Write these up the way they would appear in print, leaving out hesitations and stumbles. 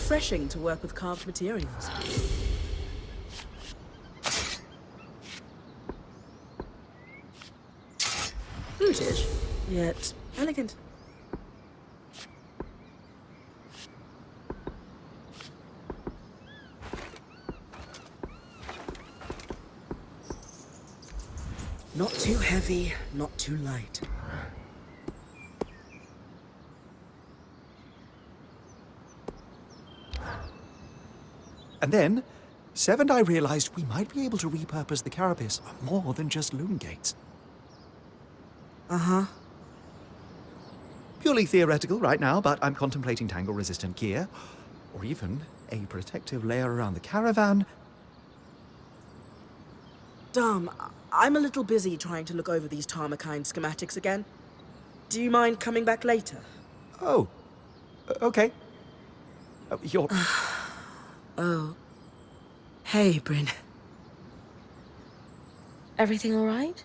refreshing to work with carved materials. Brutish, yet elegant. Not too heavy, not too light. And then, Sev and I realized we might be able to repurpose the carapace for more than just loom gates. Uh-huh. Purely theoretical right now, but I'm contemplating tangle-resistant gear, or even a protective layer around the caravan. Dom, I'm a little busy trying to look over these Tarmakine schematics again. Do you mind coming back later? Oh, okay. You're... Oh. Hey, Brynn. Everything all right?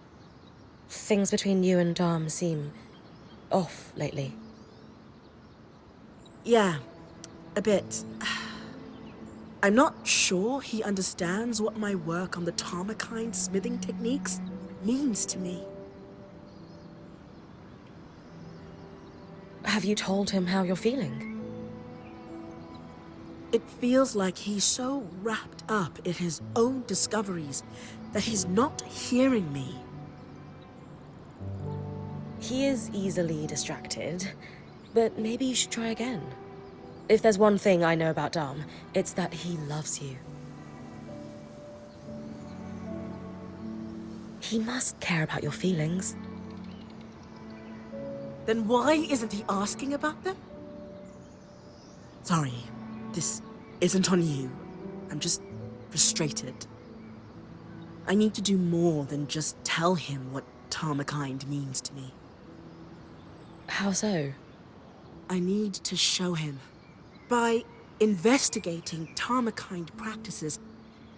Things between you and Dom seem off lately. Yeah, a bit. I'm not sure he understands what my work on the Tarmakine smithing techniques means to me. Have you told him how you're feeling? It feels like he's so wrapped up in his own discoveries that he's not hearing me. He is easily distracted, but maybe you should try again. If there's one thing I know about Dom, it's that he loves you. He must care about your feelings. Then why isn't he asking about them? Sorry, this isn't on you. I'm just frustrated. I need to do more than just tell him what Tarmakine means to me. How so? I need to show him. By investigating Tarmakine practices,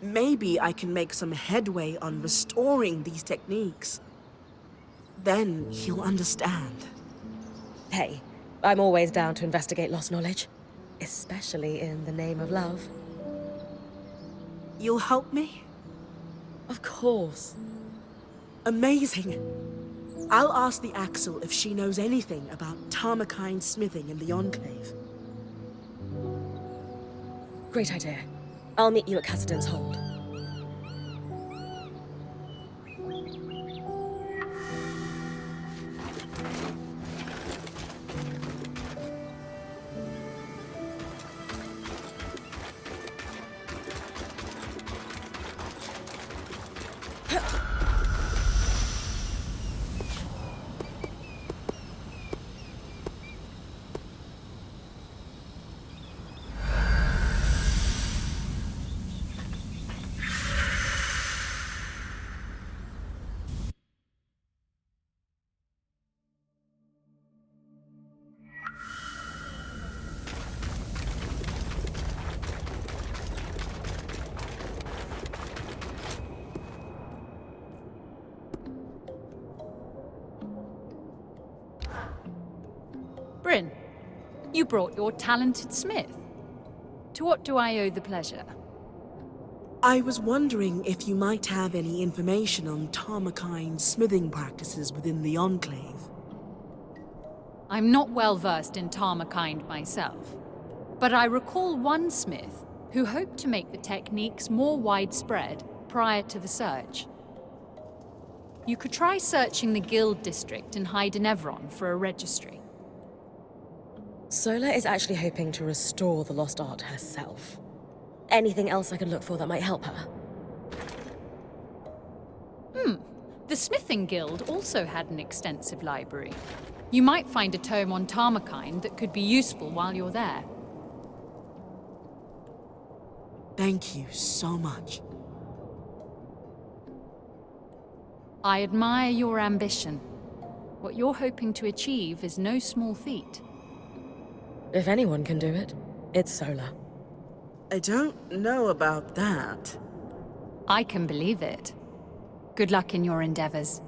maybe I can make some headway on restoring these techniques. Then he'll understand. Hey, I'm always down to investigate lost knowledge, especially in the name of love. You'll help me? Of course. Amazing. I'll ask the Axel if she knows anything about Tarmakine smithing in the Enclave. Great idea. I'll meet you at Cassidon's Hold. Brynn, you brought your talented smith. To what do I owe the pleasure? I was wondering if you might have any information on Tarmakine smithing practices within the Enclave. I'm not well versed in Tarmakine myself, but I recall one smith who hoped to make the techniques more widespread prior to the surge. You could try searching the guild district in Heidenevron for a registry. Sola is actually hoping to restore the lost art herself. Anything else I could look for that might help her? The Smithing Guild also had an extensive library. You might find a tome on Tarmakine that could be useful while you're there. Thank you so much. I admire your ambition. What you're hoping to achieve is no small feat. If anyone can do it, it's Sola. I don't know about that. I can believe it. Good luck in your endeavors.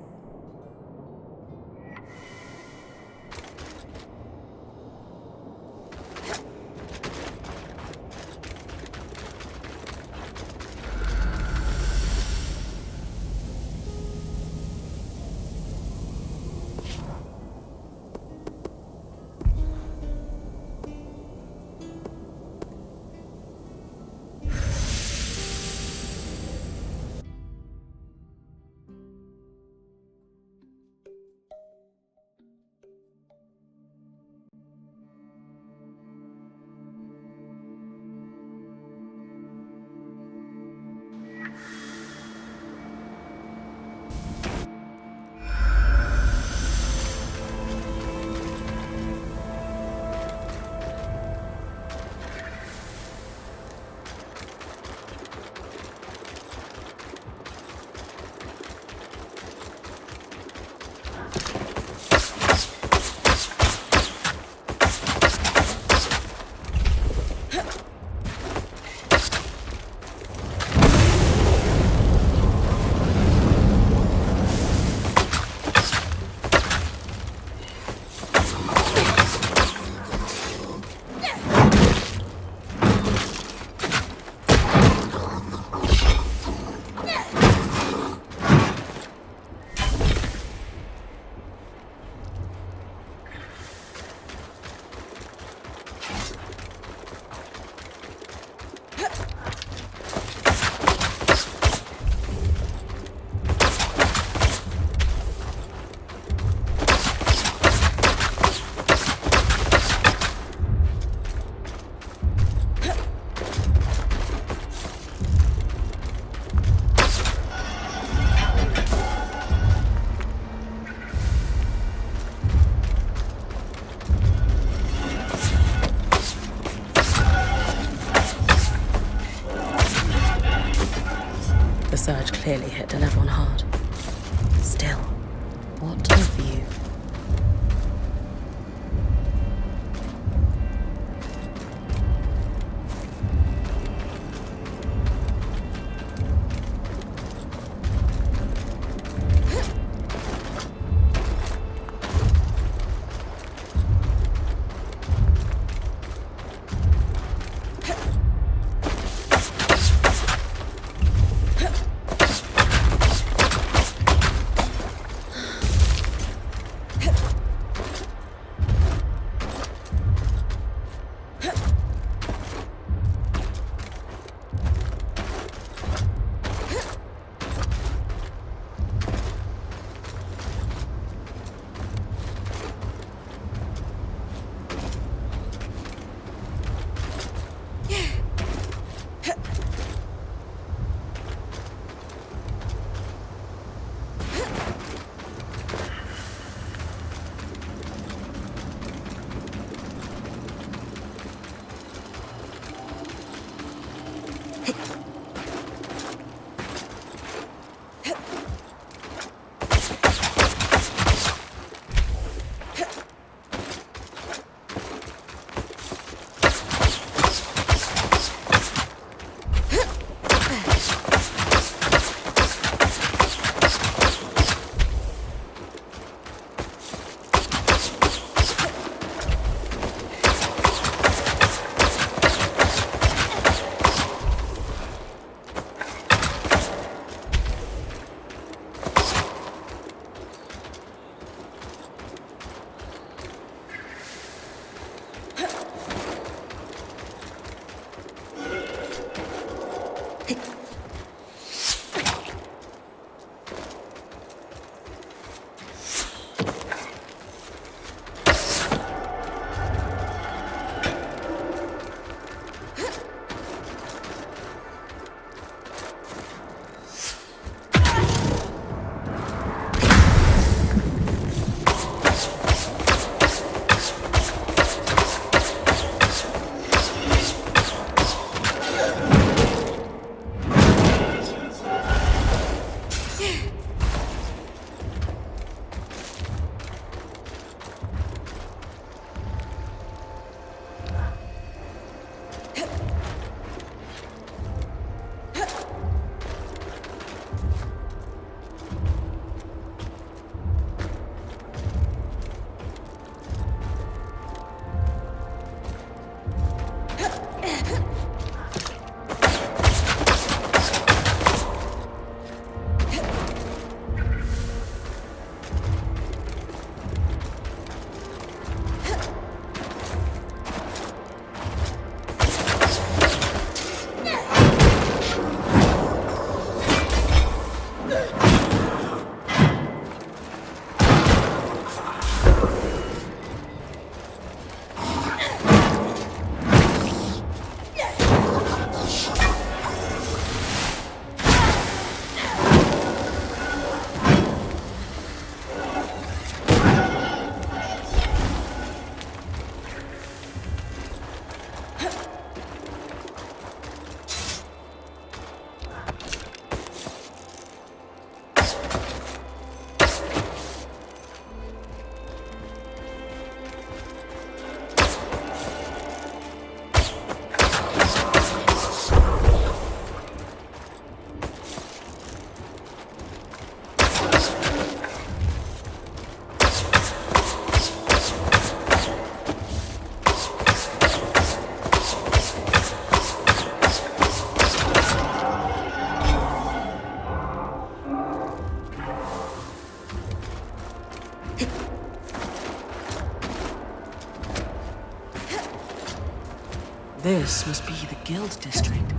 This must be the guild district.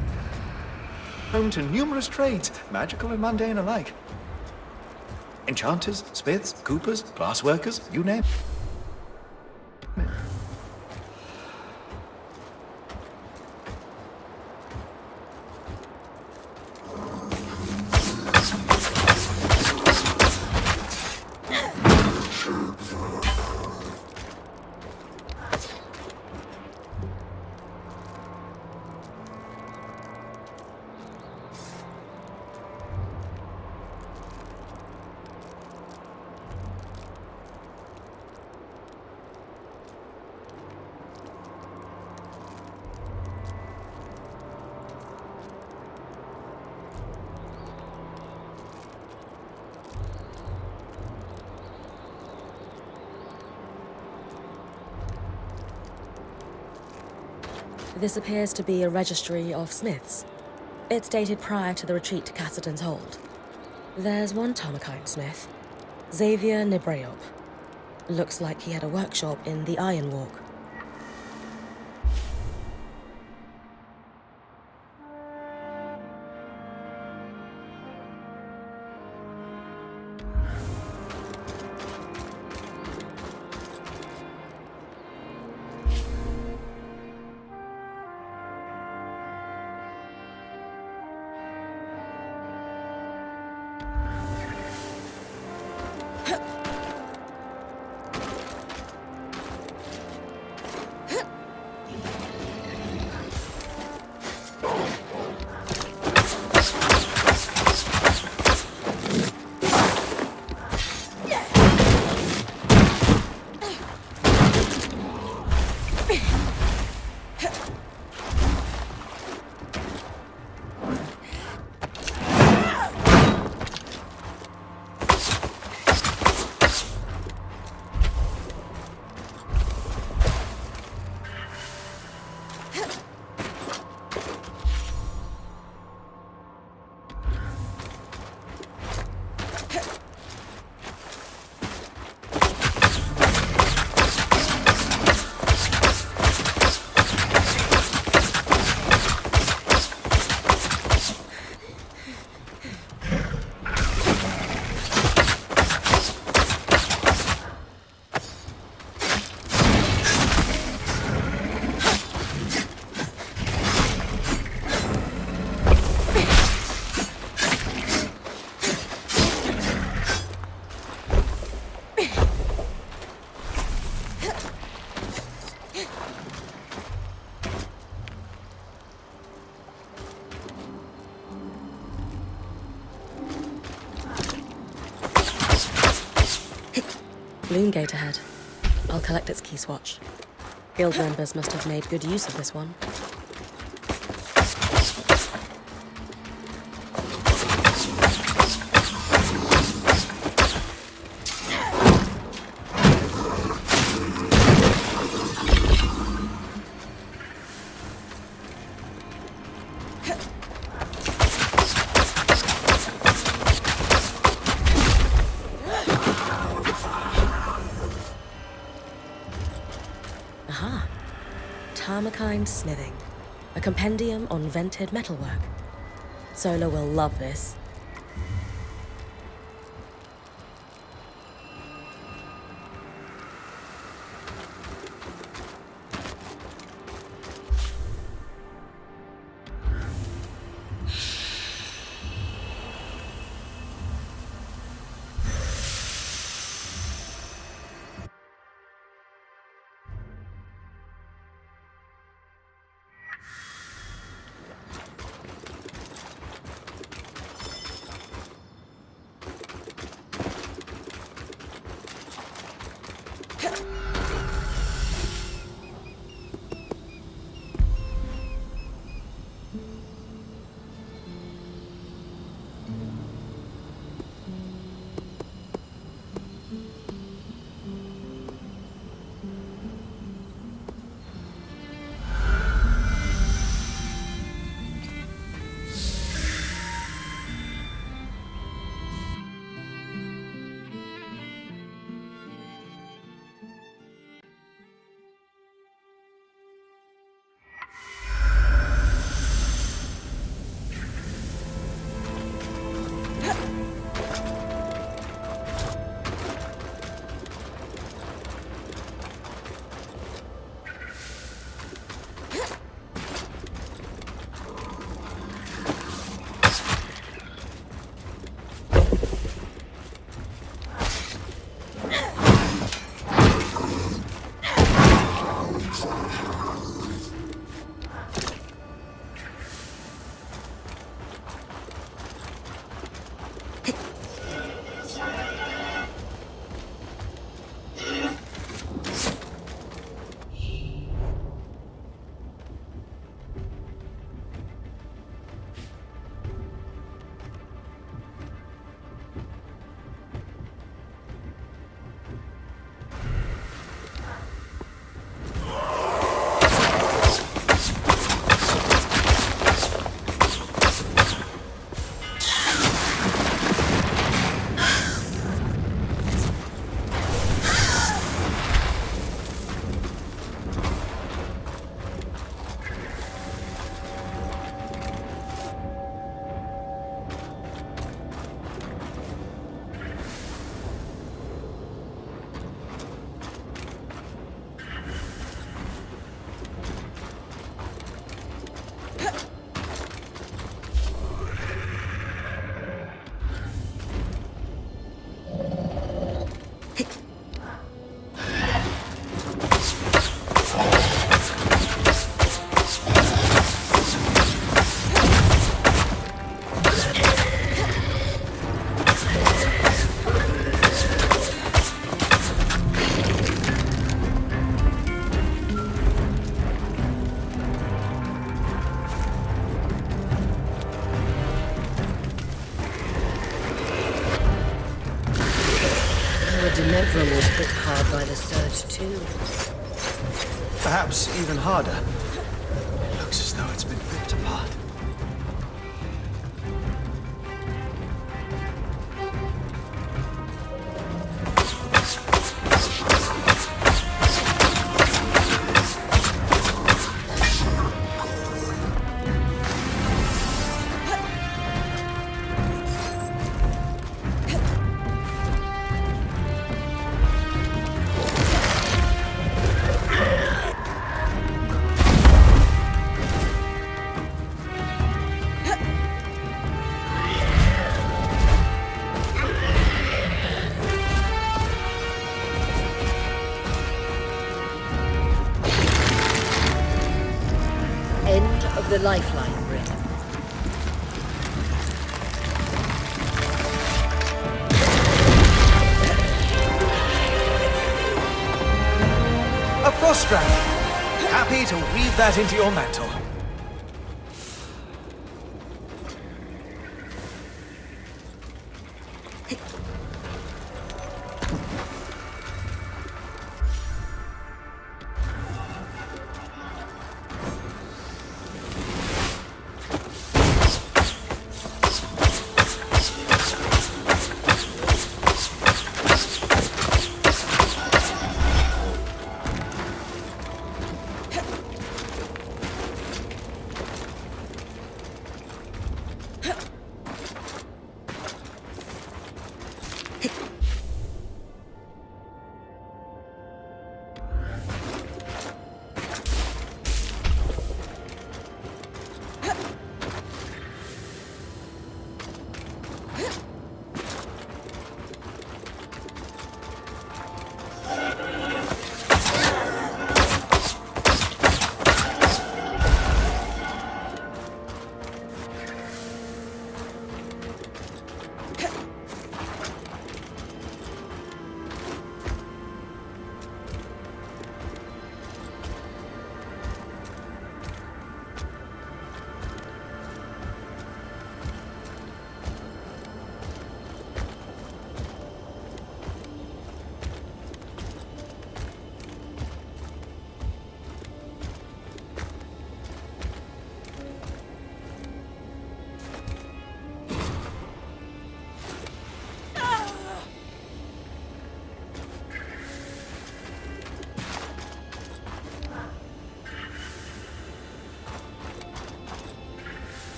Home to numerous trades, magical and mundane alike. Enchanters, smiths, coopers, glassworkers, you name it. This appears to be a registry of smiths. It's dated prior to the retreat to Cassidy's Hold. There's one Tarmakine smith, Xavier Nibreop. Looks like he had a workshop in the Iron Walk. Loom gate ahead. I'll collect its key swatch. Guild members must have made good use of this one. Aha. Tarmakine Smithing. A compendium on vented metalwork. Sola will love this. too. Perhaps even harder. It looks as though it's been ripped apart. End of the lifeline, Brynn. A frost strand! Happy to weave that into your mantle.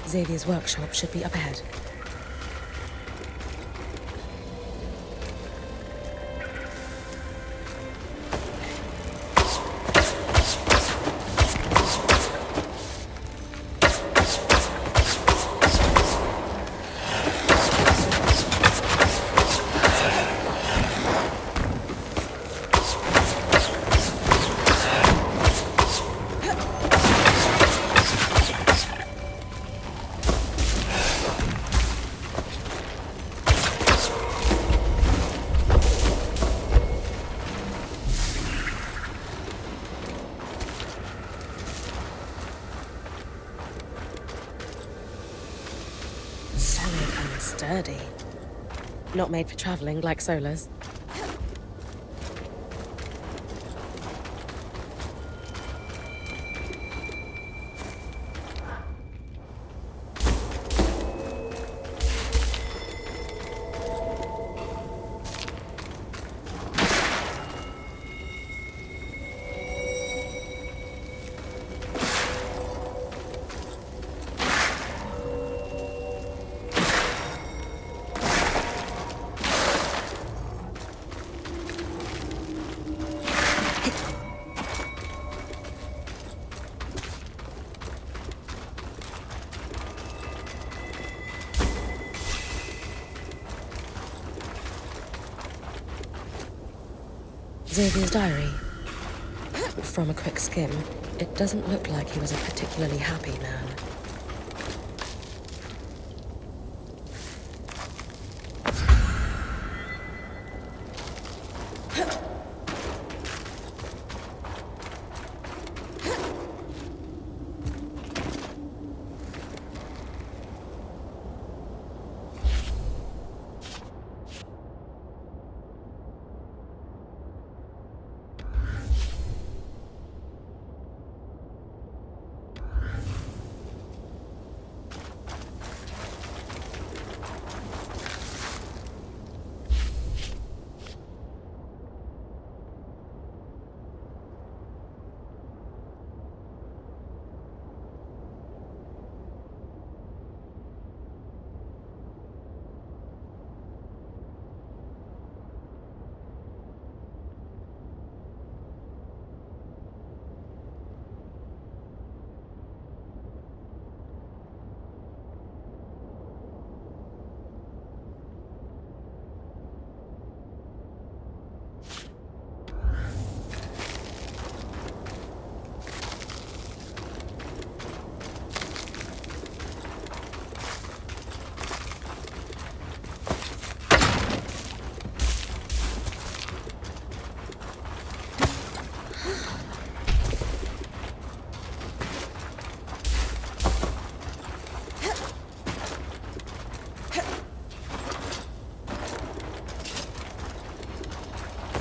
Xavier's workshop should be up ahead. Solid and sturdy. Not made for traveling like solas. Xavier's diary. From a quick skim, it doesn't look like he was a particularly happy man.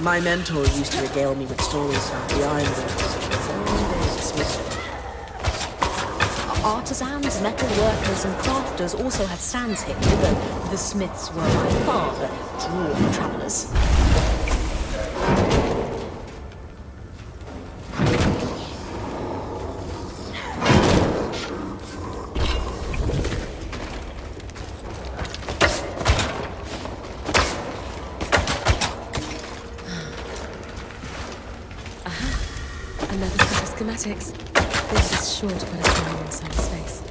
My mentor used to regale me with stories about the ironworks. Artisans, metal workers, and crafters also had stands here, but the smiths were by far the draw for travellers. Another set of schematics. This is sure to put a smile on someone's face.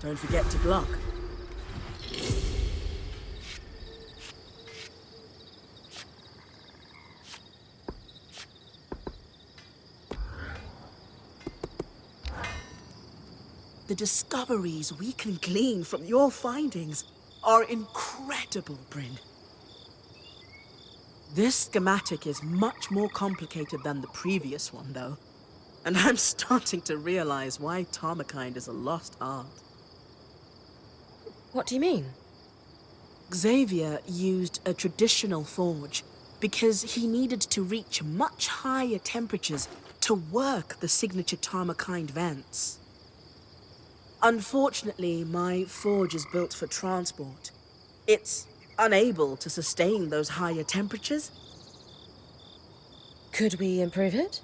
Don't forget to block. The discoveries we can glean from your findings are incredible, Brynn. This schematic is much more complicated than the previous one, though. And I'm starting to realize why Tarmakind is a lost art. What do you mean? Xavier used a traditional forge because he needed to reach much higher temperatures to work the signature Tarmakind vents. Unfortunately, my forge is built for transport. It's unable to sustain those higher temperatures. Could we improve it?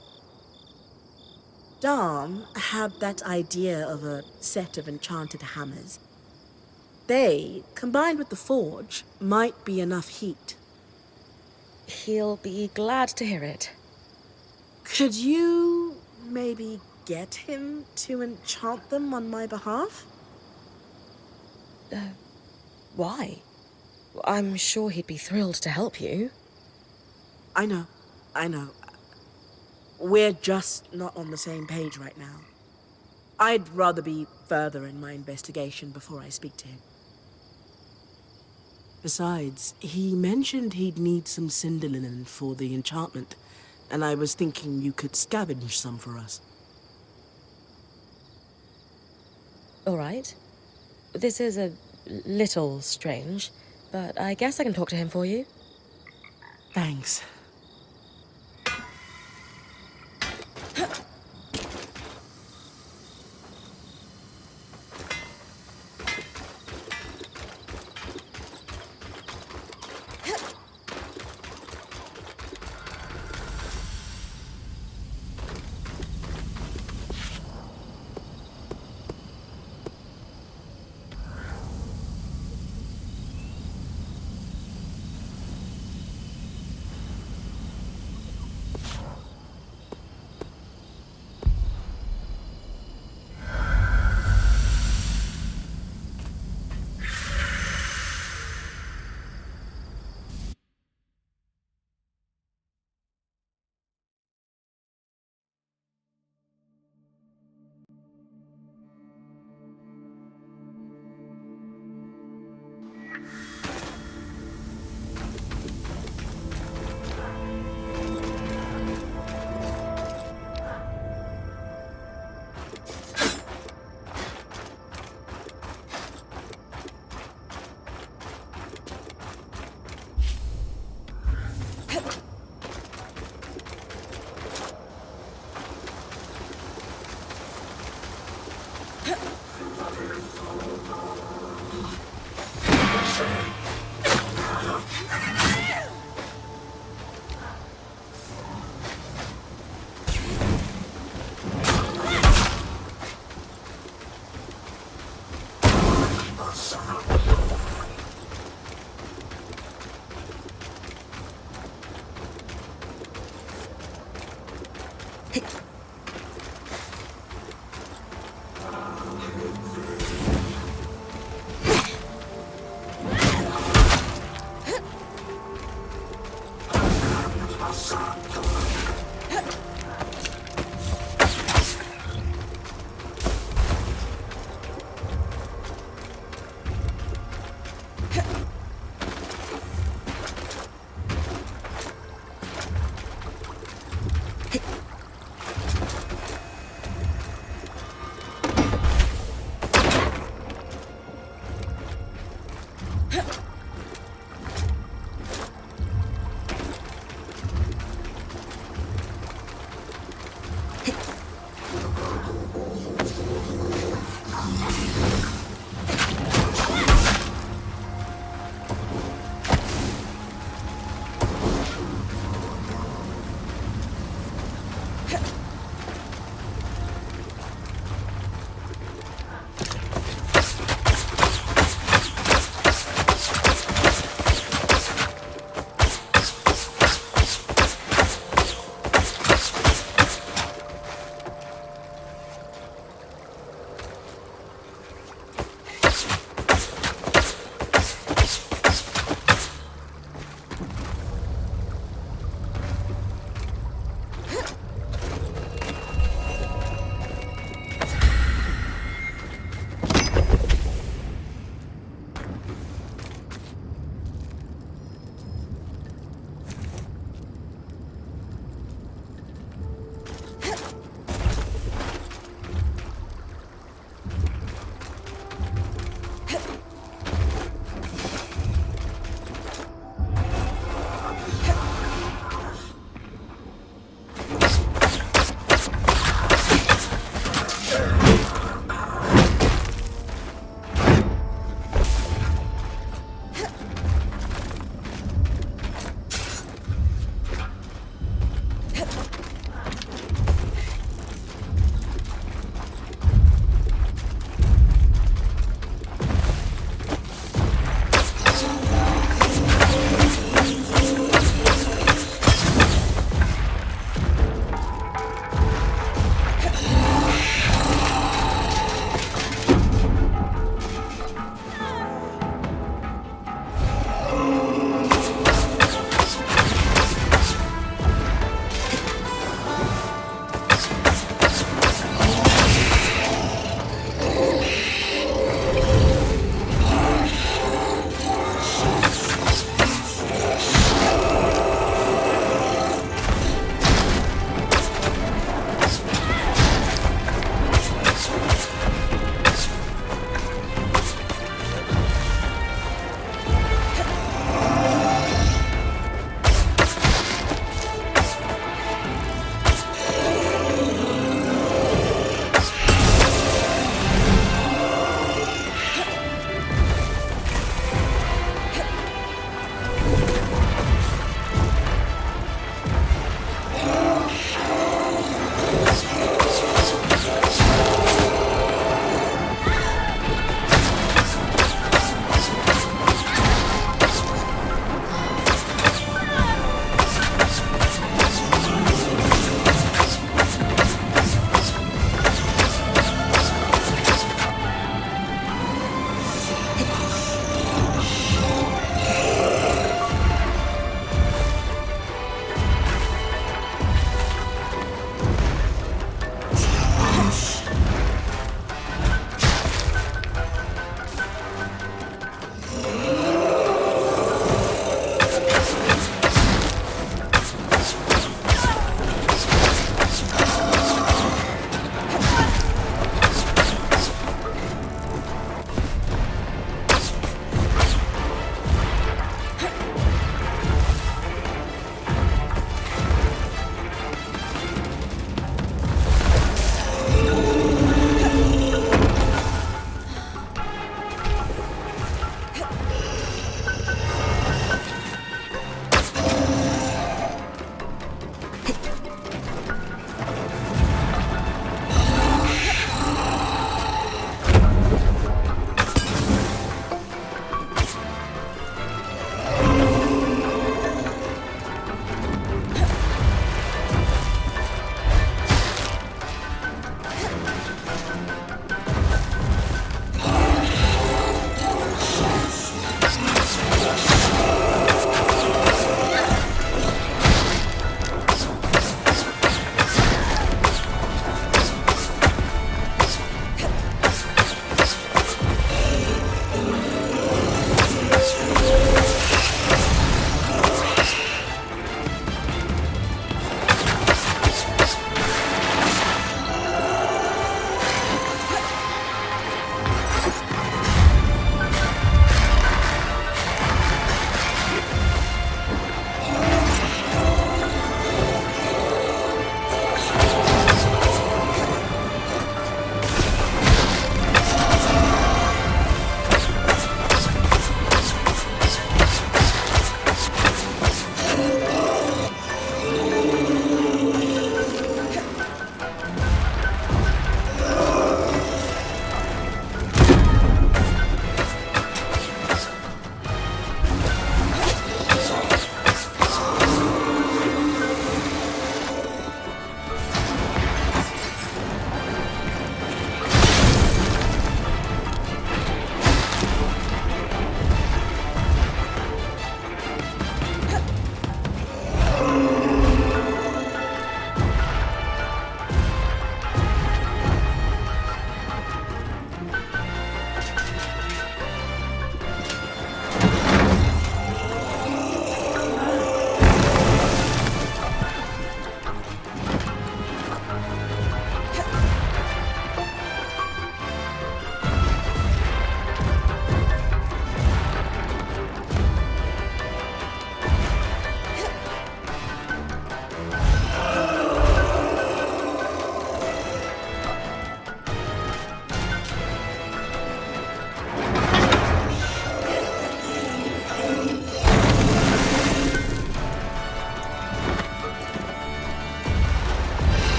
Dom had that idea of a set of enchanted hammers. They, combined with the forge, might be enough heat. He'll be glad to hear it. Could you maybe get him to enchant them on my behalf? Why? I'm sure he'd be thrilled to help you. I know. We're just not on the same page right now. I'd rather be further in my investigation before I speak to him. Besides, he mentioned he'd need some cinder linen for the enchantment, and I was thinking you could scavenge some for us. All right. This is a little strange, but I guess I can talk to him for you. Thanks.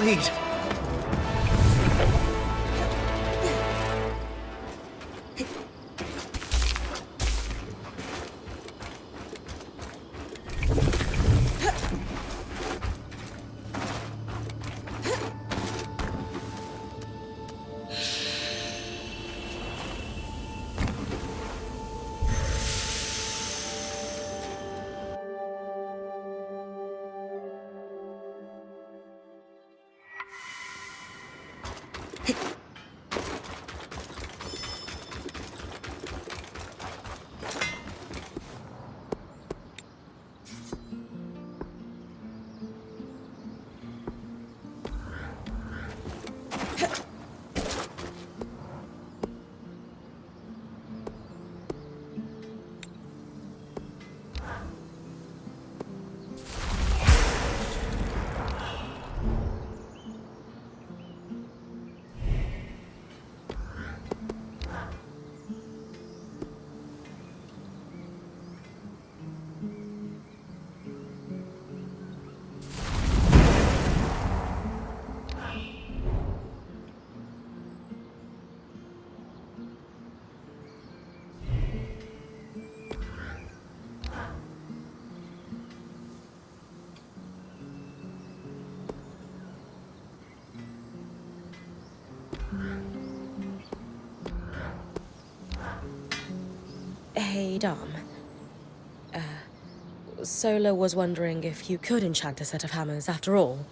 lead. Hey, Dom. Sola was wondering if you could enchant a set of hammers after all.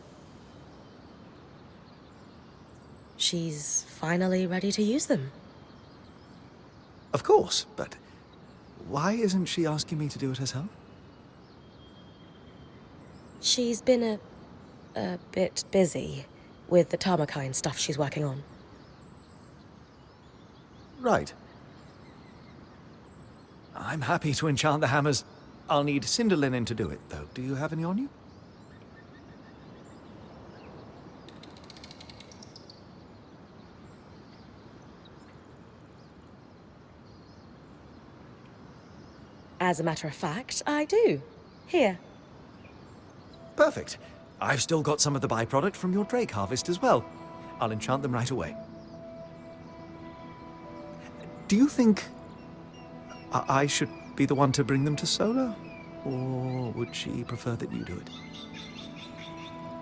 She's finally ready to use them. Of course, but why isn't she asking me to do it herself? She's been a bit busy with the Tarmakine stuff she's working on. Right. I'm happy to enchant the hammers. I'll need cinder linen to do it, though. Do you have any on you? As a matter of fact, I do. Here. Perfect. I've still got some of the byproduct from your drake harvest as well. I'll enchant them right away. Do you think I should be the one to bring them to Sola? Or would she prefer that you do it?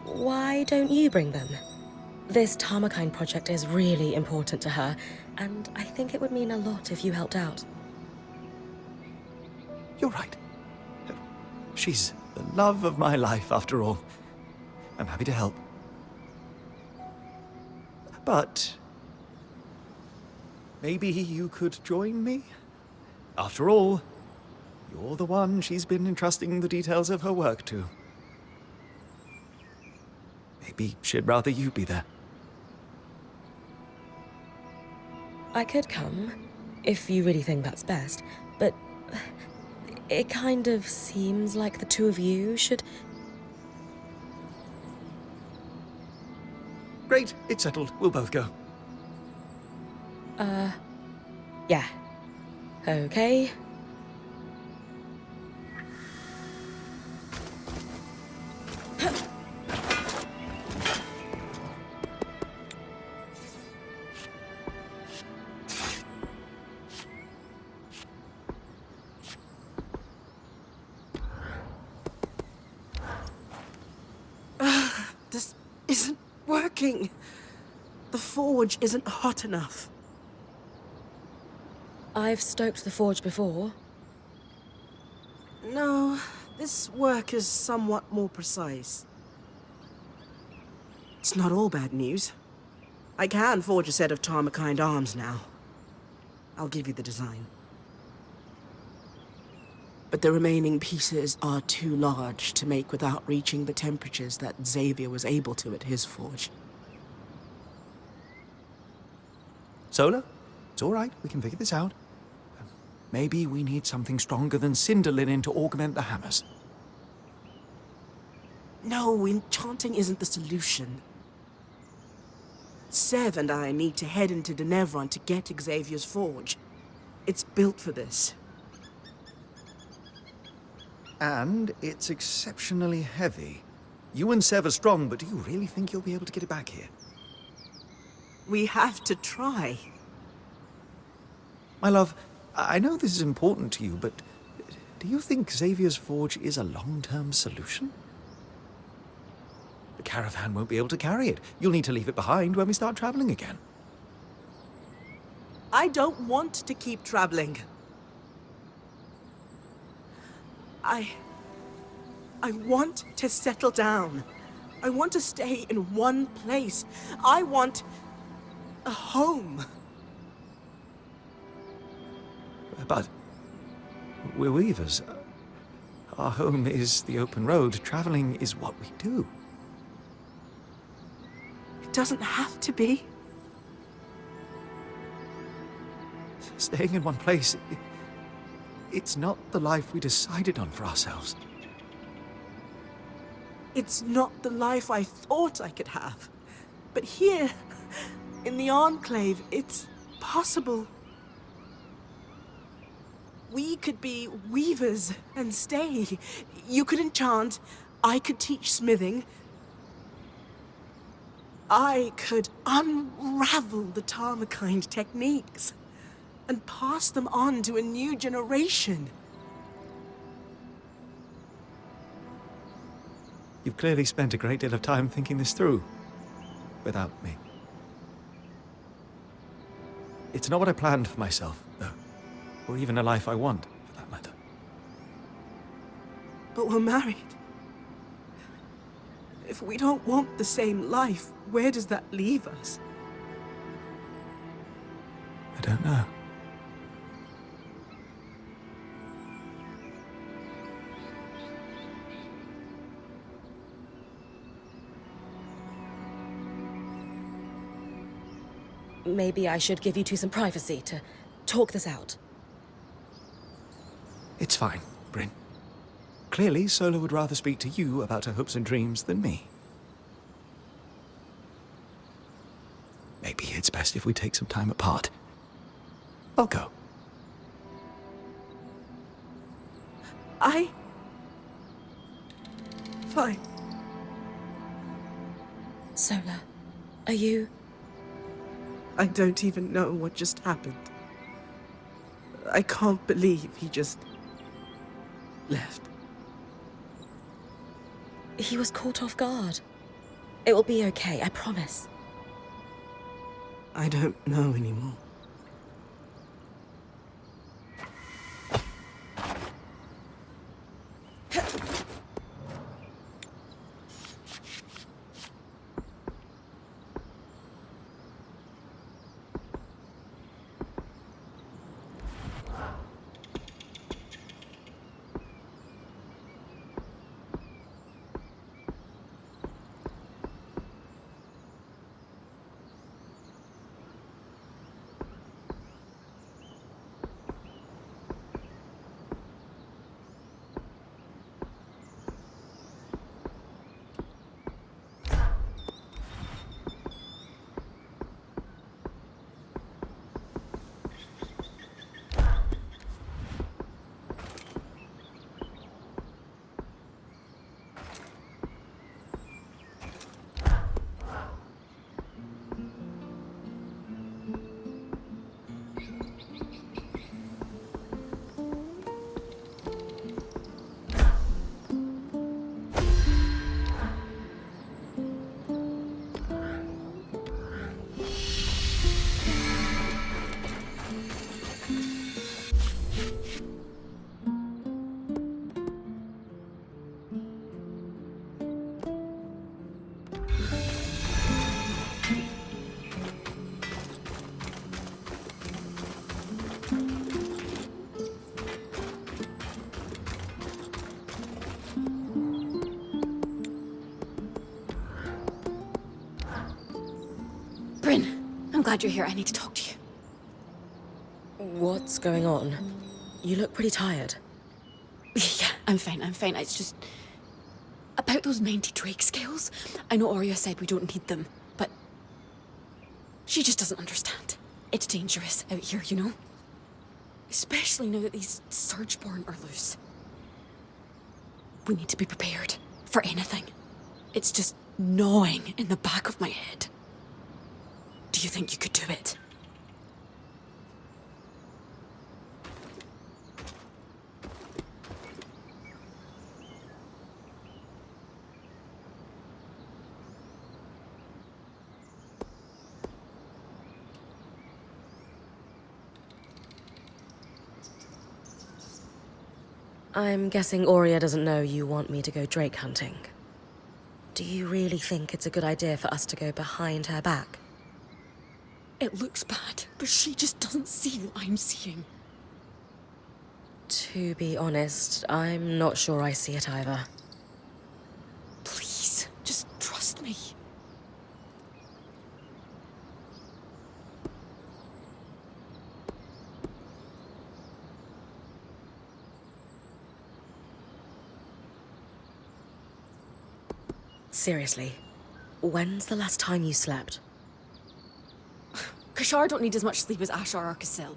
Why don't you bring them? This Tarmakine project is really important to her, and I think it would mean a lot if you helped out. You're right. She's the love of my life, after all. I'm happy to help. But maybe you could join me? After all, you're the one she's been entrusting the details of her work to. Maybe she'd rather you be there. I could come, if you really think that's best, but it kind of seems like the two of you should... Great, it's settled. We'll both go. Yeah. Okay. This isn't working. The forge isn't hot enough. I've stoked the forge before. No, this work is somewhat more precise. It's not all bad news. I can forge a set of Tarmakine arms now. I'll give you the design. But the remaining pieces are too large to make without reaching the temperatures that Xavier was able to at his forge. Sola? It's all right. We can figure this out. Maybe we need something stronger than cinder linen to augment the hammers. No, enchanting isn't the solution. Sev and I need to head into Denevron to get Xavier's forge. It's built for this. And it's exceptionally heavy. You and Sev are strong, but do you really think you'll be able to get it back here? We have to try. My love, I know this is important to you, but do you think Xavier's forge is a long-term solution? The caravan won't be able to carry it. You'll need to leave it behind when we start traveling again. I don't want to keep traveling. I want to settle down. I want to stay in one place. I want a home. But we're weavers. Our home is the open road. Traveling is what we do. It doesn't have to be. Staying in one place, it's not the life we decided on for ourselves. It's not the life I thought I could have. But here, in the Enclave, it's possible. We could be weavers and stay. You could enchant, I could teach smithing. I could unravel the Tarmakind techniques and pass them on to a new generation. You've clearly spent a great deal of time thinking this through, without me. It's not what I planned for myself, though, or even a life I want, for that matter. But we're married. If we don't want the same life, where does that leave us? I don't know. Maybe I should give you two some privacy to talk this out. It's fine, Brynn. Clearly, Sola would rather speak to you about her hopes and dreams than me. Maybe it's best if we take some time apart. I'll go. Fine. Sola, are you... I don't even know what just happened. I can't believe he just left. He was caught off guard. It will be okay, I promise. I don't know anymore. Brynn, I'm glad you're here. I need to talk to you. What's going on? You look pretty tired. Yeah, I'm fine. It's just... about those Mighty Drake scales. I know Arya said we don't need them, but... she just doesn't understand. It's dangerous out here, you know? Especially now that these surgeborn are loose. We need to be prepared for anything. It's just gnawing in the back of my head. Do you think you could do it? I'm guessing Aurea doesn't know you want me to go drake hunting. Do you really think it's a good idea for us to go behind her back? It looks bad, but she just doesn't see what I'm seeing. To be honest, I'm not sure I see it either. Please, just trust me. Seriously, when's the last time you slept? Kashar don't need as much sleep as Ashar or Casil.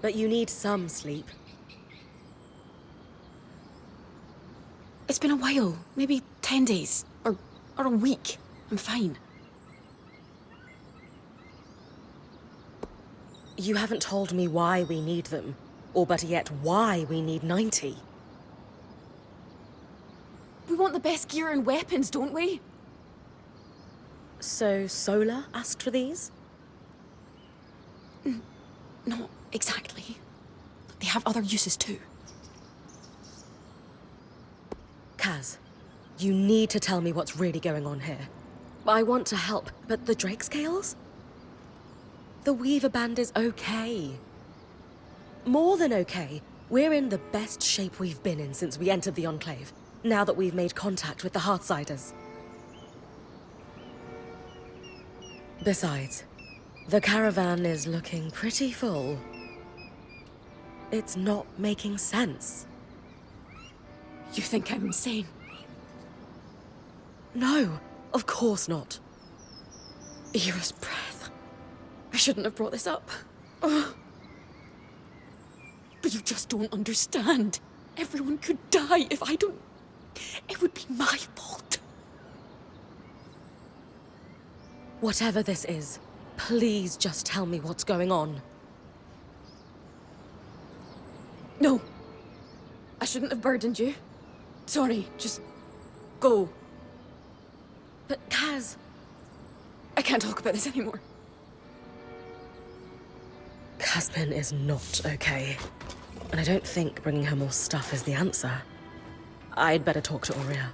But you need some sleep. It's been a while, maybe 10 days, or a week. I'm fine. You haven't told me why we need them, or better yet, why we need 90. We want the best gear and weapons, don't we? So Sola asked for these? Not exactly. They have other uses too. Kaz, you need to tell me what's really going on here. I want to help, but the drake scales? The Weaver Band is okay. More than okay. We're in the best shape we've been in since we entered the Enclave, now that we've made contact with the Heartsiders. Besides, the caravan is looking pretty full. It's not making sense. You think I'm insane? No, of course not. Era's breath. I shouldn't have brought this up. Ugh. But you just don't understand. Everyone could die if I don't... It would be my fault. Whatever this is, please just tell me what's going on. No. I shouldn't have burdened you. Sorry, just... go. But Kaz... I can't talk about this anymore. Casmin is not okay. And I don't think bringing her more stuff is the answer. I'd better talk to Aurea.